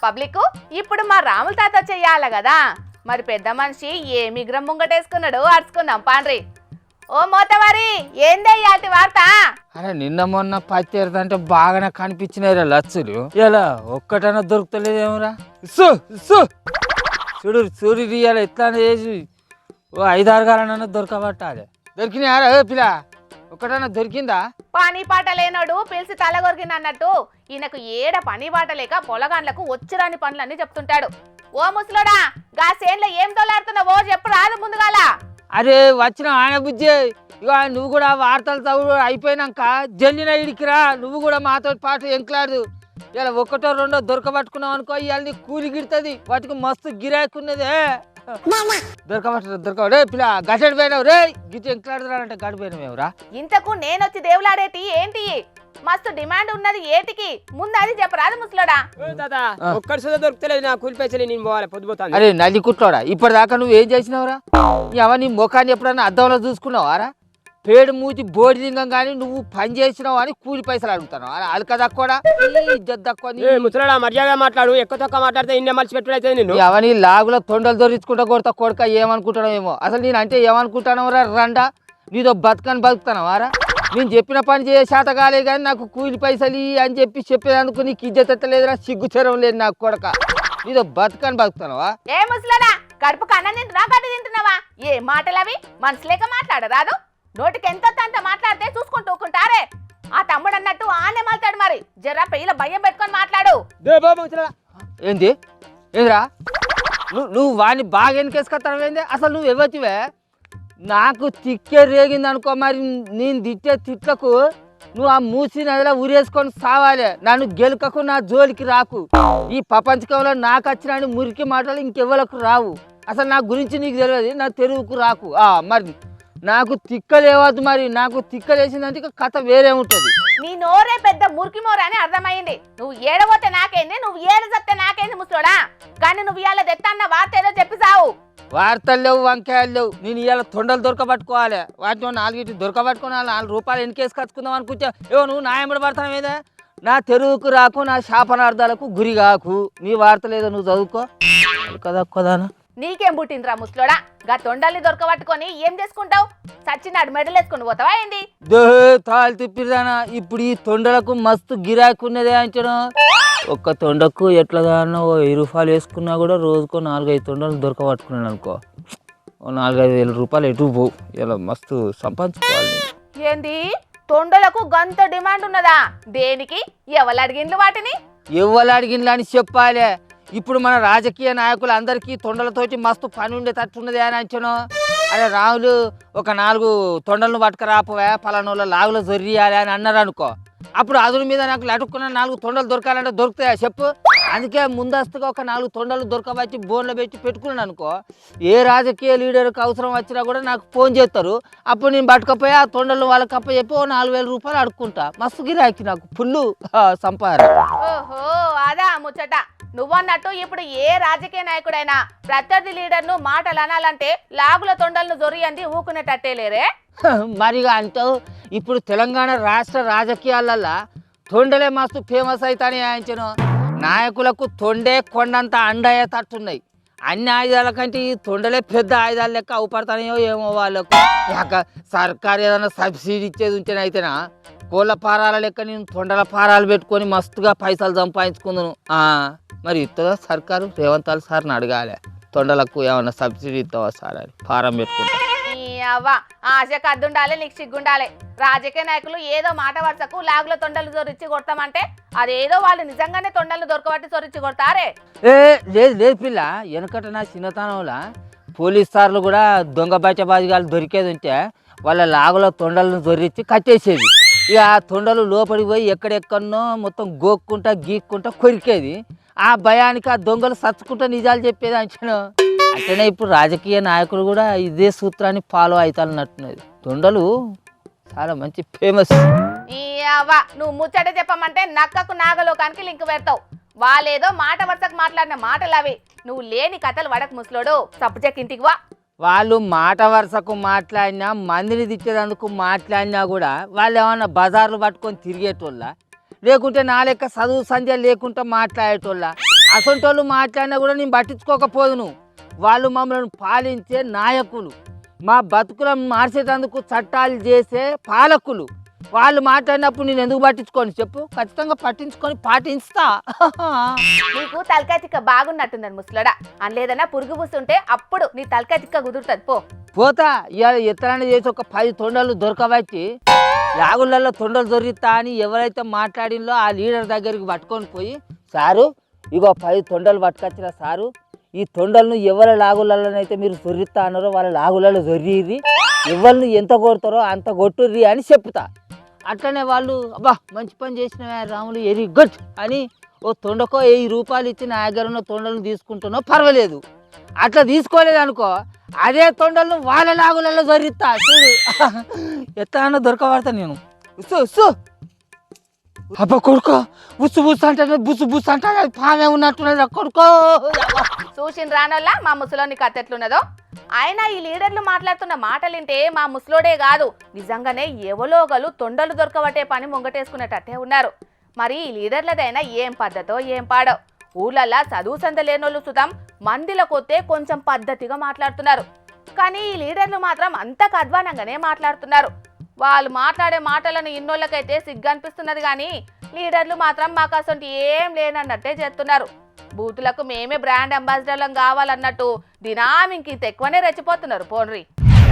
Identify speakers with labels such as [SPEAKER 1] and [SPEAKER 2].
[SPEAKER 1] Public ఇప్పుడు మా రాముల తాత చెయ్యాల కదా, మరి పెద్ద మనిషి ఏ మిగ్రం ముంగటేసుకున్నాడు అరుచుకుందాం పాండ్రి. ఓ మోతవారి ఏందయ్యాటి వార్త?
[SPEAKER 2] అరే నిన్న మొన్న పచ్చేరుదంటే బాగానే కనిపించినాయిరా లచ్చులు, ఇలా ఒక్కటన్నా దొరుకుతలేదేమోరా. చూడు చూడు ఇవాళ ఎట్లా చేసి ఓ 5-6 గాలన్నా దొరకబట్టాలి. దొరికినాయారా పిల్ల? ఒక్కటన్నా దొరికిందా?
[SPEAKER 1] పని పాట లేనోడు పిలిచి తలగొరికింది అన్నట్టు ఈయనకు ఏడ పని పాట లేక పొలగాండ్లకు వచ్చిరాని పనులన్నీ చెప్తుంటాడు. ఓ ముసలోడా, గా సేన్లో ఏం తోలాడుతున్నావో చెప్పు రాదు ముందుగాల.
[SPEAKER 2] అరే వచ్చిన ఆయన బుజ్జి, ఇక నువ్వు కూడా వార్తలు చదువు అయిపోయినాక జల్లిన ఇడికిరా, నువ్వు కూడా మాతో పాటు ఎంకలాడు. ఇలా 1-2 దొరకబట్టుకున్నావు అనుకో, ఇవాళ నీ కూలి గిడుతుంది, వాటికి మస్తు గిరాకున్నదే. దొరకబట్టే పిల్ల గట్టడి పోయినావు రే, గిట్టి ఎంకలాడుతున్నారంటే గడిపోయినావురా.
[SPEAKER 1] ఇంతకు నేనొచ్చి దేవులాడేటి ఏంటి? మస్తు డిమాండ్ ఉన్నది ఏటికి, ముందు అది చెప్పరాదు ముసలోడా.
[SPEAKER 3] ఒక్కడి సుధా దొరుకుతలేదు, నా కూలి పైసలు నేను పోవాలి పొద్దుపోతాను.
[SPEAKER 2] అరే నల్లి కుట్లోడా, ఇప్పటిదాకా నువ్వు ఏం చేసినావురా? నీ ముఖాన్ని ఎప్పుడన్నా అద్దంలో చూసుకున్నావారా? పేడు మూతి బోడి లింగం కానీ నువ్వు పని చేసినావు అని కూలి పైసలు అడుగుతాను. అలక తక్కువడా
[SPEAKER 3] ముసలాడా మర్యాద మాట్లాడు, ఎక్కువ తక్కువ మాట్లాడితే ఇన్ని మలిసి పెట్టుడైతే నేను
[SPEAKER 2] అవన్నీ లాగులో తొండలు దొరించుకుంటా కొడతా కొడుక ఏమనుకుంటానో. అసలు నేను అంటే ఏమనుకుంటానవరా? రండా నీతో బతుకని బతుకుతానవారా? నేను చెప్పిన పని చేసే శాత కాలే కానీ నాకు కూలి పైసలు అని చెప్పేందుకు నీకు ఇజ్జత ఎత్తలేదురా, సిగ్గుచరం లేదు నాకు కొడక. నీతో బతుకని బతుకుతానవా?
[SPEAKER 1] ఏ ముసలోడా, కడుపుకు అన్నం తింటున్నా గడ్డి తింటున్నావా? ఏ మాటలవి మనసులేక మాట్లాడరాదు? నోటికి ఎంత అంత మాట్లాడితే చూసుకుంటూ ఊకుంటారే. ఆ తమ్ముడు అన్నట్టు ఆనే మాట్లాడు, మరి జరా పెయ్యిల భయం పెట్టుకొని మాట్లాడు.
[SPEAKER 2] ఏంది ఏందిరా? నువ్వు వాడిని బాగా వెనకేసుకొస్తావు ఏంది? అసలు నువ్వు ఎవతివే? నాకు తిక్కే రేగింది అనుకో, మరి నేను తిట్టే తిట్లకు నువ్వు ఆ మూసి నదిలో ఉరేసుకొని సావాలి. నన్ను గెలుకకు, నా జోలికి రాకు. ఈ ప్రపంచకంలో నాకు వచ్చిన మురికి మాటలు ఇంకెవ్వలకు రావు. అసలు నా గురించి నీకు తెలియదు, నా తెరువుకు రాకు. మరి నాకు తిక్కలేవద్దు, మరి నాకు తిక్కలేసిందంటే కథ వేరే ఉంటుంది.
[SPEAKER 1] నీ నోరే పెద్ద మురికి మోర అని అర్థమైంది. నువ్వు ఏడబోతే నాకేంది, నువ్వు ఏడు చెప్తే నాకేంది ముసలోడా? కానీ నువ్వు ఇవాళ తెత్తన్న వార్త ఏదో చెప్పి సావు.
[SPEAKER 2] వార్తలు లేవు, వంకాయలు లేవు. నేను ఇవాళ తొండలు దొరకబట్టుకోవాలి. వాటిలో 4 దొరకబట్టుకుని 4 రూపాయలు ఎన్నికేసి కచ్చుకుందాం అనుకుంటా. నువ్వు నాయమడి పడతావు మీద. నా తెరువుకు రాకు, నా శాపనార్థాలకు గురి కాకు. నీ వార్త లేదో నువ్వు చదువుకో కదా కొదానా.
[SPEAKER 1] నీకేం పుట్టిందిరా ముసలోడా? గా తొండల్ని దొరకబట్టుకొని ఏం చేసుకుంటావు? సచ్చినాడు మెడలు వేసుకుని పోతావా ఏంది?
[SPEAKER 2] తాళ్ళు తిప్పిరానా. ఇప్పుడు ఈ తొండలకు మస్తు గిరాకు ఉన్నదే అంచను. ఒక్క తొండకు ఎట్లాగానో 1000 రూపాయలు వేసుకున్నా కూడా రోజుకో 4-5 తొండలు దొరకబట్టుకున్నాను అనుకో, 4-5 వేల రూపాయలు ఎటు పోవు. ఇలా మస్తు సంపాదించుకోవాలి.
[SPEAKER 1] ఏంది తొండలకు గంత డిమాండ్ ఉన్నదా? దేనికి? ఎవరు అడిగిండ్లు వాటిని?
[SPEAKER 2] ఎవరు అడిగిండ్లు అని చెప్పాలి. ఇప్పుడు మన రాజకీయ నాయకులు అందరికీ తొండలతోటి మస్తు పని ఉండేటట్టున్నది అని అంచను. అరే రాములు ఒక 4 తొండలను పట్టుకురాపోవా, పలానోళ్ళ లాగులో జొర్రియాలి అని అన్నారు అనుకో, అప్పుడు అదుల మీద నాకు లటుక్కున్న 4 తొండలు దొరకాలంటే దొరుకుతాయా చెప్పు? అందుకే ముందస్తుగా ఒక 4 తొండలు దొరకబట్టి బోన్లో పెట్టి పెట్టుకున్నాను అనుకో, ఏ రాజకీయ లీడర్కి అవసరం వచ్చినా కూడా నాకు ఫోన్ చేస్తారు. అప్పుడు నేను పట్టుకపోయి ఆ తొండలు వాళ్ళకి అప్పచెప్పి 4,000 రూపాయలు అడుక్కుంటా. మస్తు గిరాకి నాకు ఫుల్లు సంపాదన.
[SPEAKER 1] ఓహో అదా ముచ్చట. నువ్వన్నట్టు ఇప్పుడు ఏ రాజకీయ నాయకుడైనా ప్రత్యర్థి లీడర్ను మాటలు అనాలంటే లాగుల తొండలను జొరియంది ఊకునేటట్టే లేరే.
[SPEAKER 2] మరిగా అంటావు. ఇప్పుడు తెలంగాణ రాష్ట్ర రాజకీయాలల్లో తొండలే మస్తు ఫేమస్ అవుతానే ఆయించను. నాయకులకు తొండే కొండంత అండయ్యేటట్టున్నాయి. అన్ని ఆయుధాల కంటే ఈ తొండలే పెద్ద ఆయుధాలు లెక్క అవుపడతానేయో ఏమో వాళ్ళకు. సర్కారు ఏదైనా సబ్సిడీ ఇచ్చేది ఉంటేనైతేనా కోళ్ళ పారాల లెక్క నేను తొండల పారాలు పెట్టుకొని మస్తుగా పైసలు సంపాదించుకుందును. మరి ఇస్తుందా సర్కారు? రేవంత్ సార్ని అడగాలి, తొండలకు ఏమన్నా సబ్సిడీ ఇస్తావా సార్ అని ఫారం పెట్టుకుంటా.
[SPEAKER 1] అవ్వ ఆశకు అద్దుండాలి, నీకు సిగ్గుండాలి. రాజకీయ నాయకులు ఏదో మాట వరుసకు లాగుల తొండలు దొరిచి కొడతామంటే అదేదో వాళ్ళు నిజంగానే తొండలు దొరకబట్టి చొరిచి కొడతారే.
[SPEAKER 2] లేదు లేదు పిల్ల, వెనకట నా చిన్నతనంలో పోలీస్ సార్లు కూడా దొంగ బచ్చబాజిగాలు దొరికేది ఉంటే వాళ్ళ లాగుల తొండలను దొరించి కట్టేసేది. ఇక ఆ తొండలు లోపలికి పోయి ఎక్కడెక్కడనో మొత్తం గోక్కుంటా గీక్కుంటా కొరికేది. ఆ భయానికి ఆ దొంగలు సచ్చుకుంటా నిజాలు చెప్పేది అంచను. అట్లనే ఇప్పుడు రాజకీయ నాయకులు కూడా ఇదే సూత్రాన్ని ఫాలో అవుతానట్టున్నది. తొండలు చాలా మంచి ఫేమస్.
[SPEAKER 1] నువ్వు ముచ్చట చెప్పమంటే నక్కకు నాగలోకానికి లింక్ పెడతావు. వాళ్ళేదో మాట వరుసకు మాట్లాడిన మాటలు అవి. నువ్వు లేని కథలు వడకు ముసలోడు. సప్పుచెక్ ఇంటికి వా.
[SPEAKER 2] వాళ్ళు మాట వరుసకు మాట్లాడినా, మందిని తిట్టేందుకు మాట్లాడినా కూడా వాళ్ళు ఏమన్నా బజార్లు పట్టుకొని తిరిగేటోళ్ళ? లేకుంటే నా లెక్క చదువు సంధ్య లేకుండా మాట్లాడేటోళ్ళ అసొంటోళ్ళు మాట్లాడినా కూడా నేను పట్టించుకోకపోదును. వాళ్ళు మమ్మల్ని పాలించే నాయకులు, మా బతుకులను మార్చేటందుకు చట్టాలు చేసే పాలకులు. వాళ్ళు మాట్లాడినప్పుడు నేను ఎందుకు పట్టించుకోను చెప్పు? ఖచ్చితంగా పట్టించుకొని పాటిస్తా.
[SPEAKER 1] నీకు తలకాయ తిక్క బాగున్నట్టుందని ముసలోడా. అనలేదన్నా పురుగు పూస్తుంటే అప్పుడు నీ తలకాయ తిక్క కుదురుతుంది పో.
[SPEAKER 2] పోతా ఇవాళ ఎత్తనాన్ని చేసి ఒక 10 తొండలు దొరకబట్టి లాగులలో తొండలు దొరికితా అని ఎవరైతే మాట్లాడిందో ఆ లీడర్ దగ్గరికి పట్టుకొని పోయి, సారు ఇగో 10 తొండలు పట్టుకొచ్చిన సారు, ఈ తొండలను ఎవరి లాగులలోనైతే మీరు దొరికితా అన్నారో వాళ్ళ లాగులలో దొరికిర్రి, ఎవరిని ఎంత కొడతారో అంత కొట్టుర్రి అని చెప్తా. అట్లనే వాళ్ళు అబ్బా మంచి పని చేసినవే రాములు, వెరీ గుడ్ అని ఓ తొండకో 1000 రూపాయలు ఇచ్చి నా దగ్గర ఉన్న తొండలను తీసుకుంటున్నావు పర్వాలేదు. అట్లా తీసుకోలేదు అనుకో, అదే తొండలను వాళ్ళ లాగులలో దొరికితా. చూడు ఎట్లా దొరకబడతా నేను. ఉస్సు ఉస్సు అబ్బా కొడుకో, బుస్సు బుస్సు అంటే బుస్సు బుస్సు అంటే అది పామే ఉన్నట్టున్నది కొడుకో.
[SPEAKER 1] చూసిన రానోళ్ళ మా ముసలోని కథ ఎట్లున్నదో. ఆయన ఈ లీడర్లు మాట్లాడుతున్న మాటలింటే మా ముసలోడే కాదు నిజంగానే ఎవలోగలు తొండలు దొరకబట్టే పని ముంగటేసుకునేటట్టే ఉన్నారు. మరి ఈ లీడర్లదైనా ఏం పద్ధతో ఏం పాడో. ఊళ్ళల్లా చదువు సంద లేనోళ్ళు సుతం మందిల కొత్తే కొంచెం పద్ధతిగా మాట్లాడుతున్నారు. కానీ ఈ లీడర్లు మాత్రం అంత అధ్వానంగానే మాట్లాడుతున్నారు. వాళ్ళు మాట్లాడే మాటలను ఇన్నోళ్ళకైతే సిగ్గు అనిపిస్తున్నది, కానీ లీడర్లు మాత్రం మాకు అసలు ఏం లేనన్నట్టే చేస్తున్నారు. బూతులకు మేమే బ్రాండ్ అంబాసిడర్లం కావాలన్నట్టు దినామింకి ఎక్కువనే రెచ్చిపోతున్నారు పోన్రి.